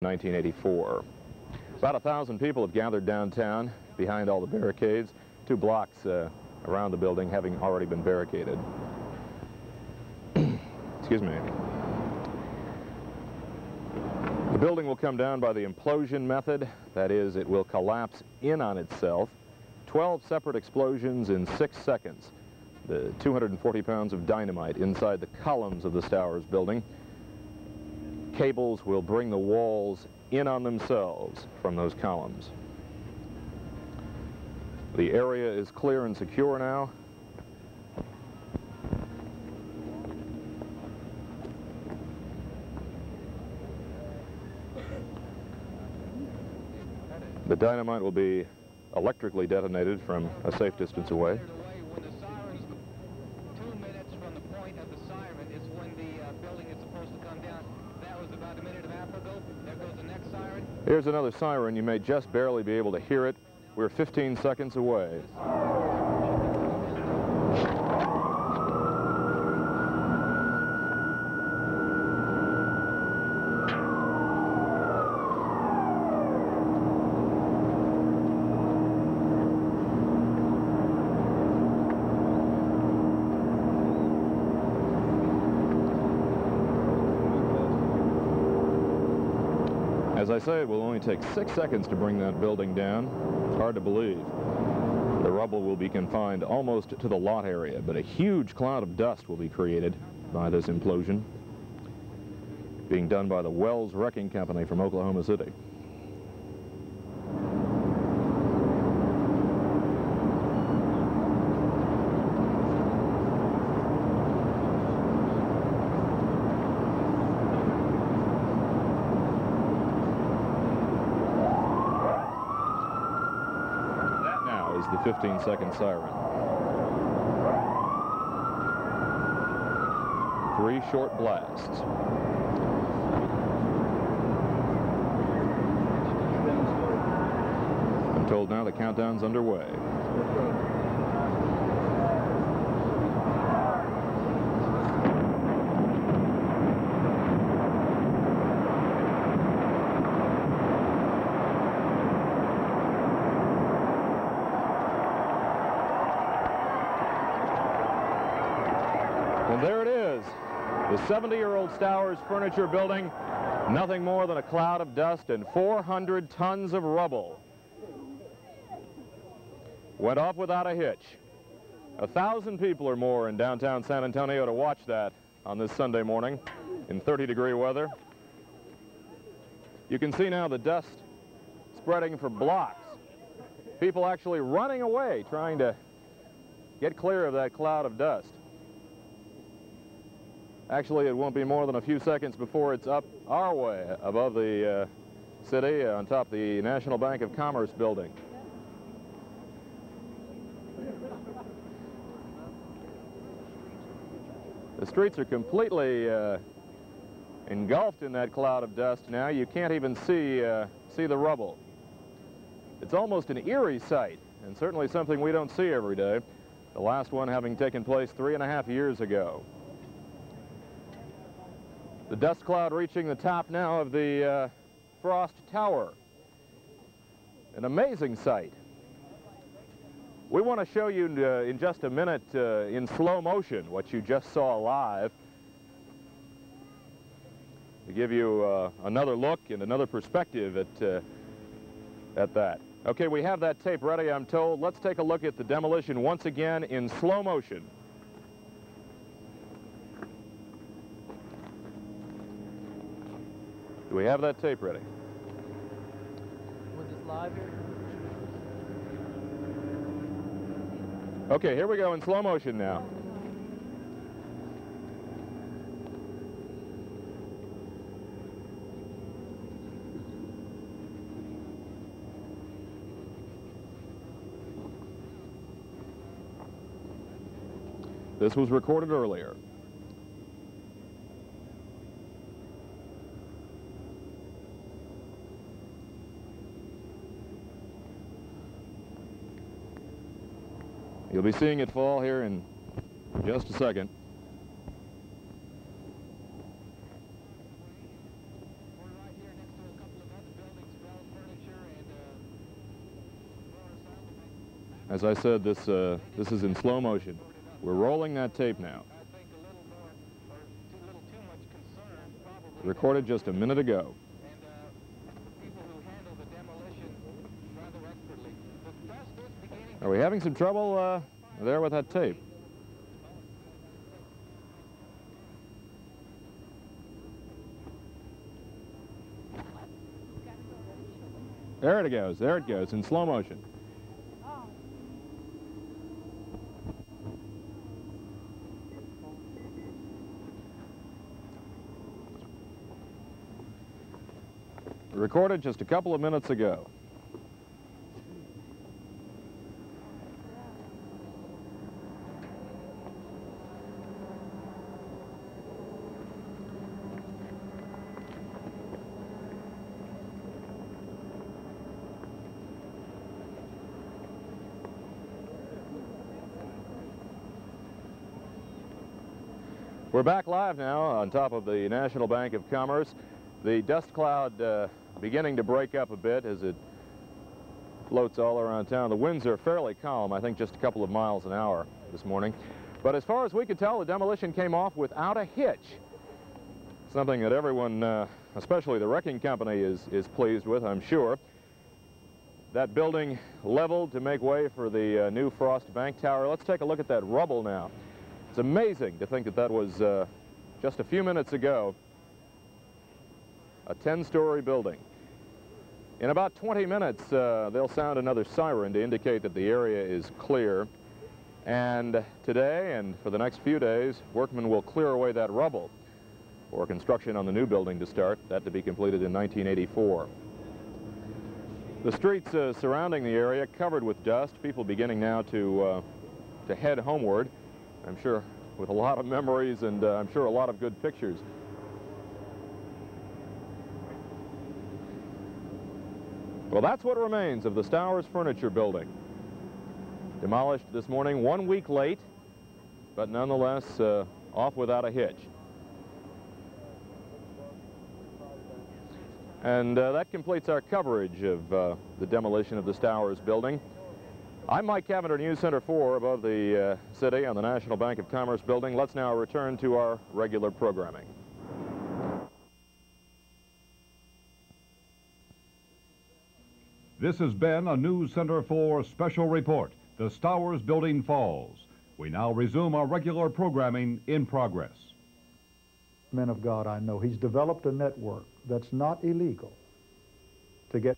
1984. About 1,000 people have gathered downtown behind all the barricades, 2 blocks around the building having already been barricaded. Excuse me. The building will come down by the implosion method. That is, it will collapse in on itself. 12 separate explosions in 6 seconds. The 240 pounds of dynamite inside the columns of the Stowers building. Cables will bring the walls in on themselves from those columns. The area is clear and secure now. The dynamite will be electrically detonated from a safe distance away. When the siren's 2 minutes from the point of the siren is when the building is supposed to come down. That was about a minute and a half ago. There goes the next siren. Here's another siren. You may just barely be able to hear it. We're 15 seconds away. As I say, it will only take 6 seconds to bring that building down. It's hard to believe. The rubble will be confined almost to the lot area, but a huge cloud of dust will be created by this implosion, being done by the Wells Wrecking Company from Oklahoma City. Is the 15-second siren. 3 short blasts. I'm told now the countdown's underway. And there it is, the 70-year-old Stowers furniture building, nothing more than a cloud of dust and 400 tons of rubble. Went off without a hitch. 1,000 people or more in downtown San Antonio to watch that on this Sunday morning in 30-degree weather. You can see now the dust spreading for blocks. People actually running away, trying to get clear of that cloud of dust. Actually, it won't be more than a few seconds before it's up our way above the city on top of the National Bank of Commerce building. The streets are completely engulfed in that cloud of dust now. You can't even see the rubble. It's almost an eerie sight, and certainly something we don't see every day. The last one having taken place 3.5 years ago. The dust cloud reaching the top now of the Frost Tower. An amazing sight. We want to show you in just a minute in slow motion what you just saw live, to give you another look and another perspective at that. Okay, we have that tape ready, I'm told. Let's take a look at the demolition once again in slow motion. Do we have that tape ready? Was this live here? Okay, here we go in slow motion now. This was recorded earlier. You'll be seeing it fall here in just a second. We're right here next to a couple As I said, this is in slow motion. We're rolling that tape now. I think a little more, or a little too much concern, probably. Recorded just a minute ago. And the people who handle the demolition rather expertly. The dust is beginning. Are we having some trouble there with that tape? There it goes in slow motion. Recorded just a couple of minutes ago. We're back live now on top of the National Bank of Commerce. The dust cloud beginning to break up a bit as it floats all around town. The winds are fairly calm, I think just a couple of miles an hour this morning. But as far as we could tell, the demolition came off without a hitch. Something that everyone, especially the wrecking company, is pleased with, I'm sure. That building leveled to make way for the new Frost Bank Tower. Let's take a look at that rubble now. It's amazing to think that that was just a few minutes ago a 10-story building. In about 20 minutes, they'll sound another siren to indicate that the area is clear. And today and for the next few days, workmen will clear away that rubble for construction on the new building to start, that to be completed in 1984. The streets surrounding the area covered with dust, people beginning now to head homeward. I'm sure with a lot of memories and I'm sure a lot of good pictures. Well, that's what remains of the Stowers Furniture Building. Demolished this morning 1 week late, but nonetheless off without a hitch. And that completes our coverage of the demolition of the Stowers Building. I'm Mike Cavender, News Center 4 above the city on the National Bank of Commerce building. Let's now return to our regular programming. This has been a News Center 4 special report. The Stowers Building falls. We now resume our regular programming in progress. Men of God I know, he's developed a network that's not illegal to get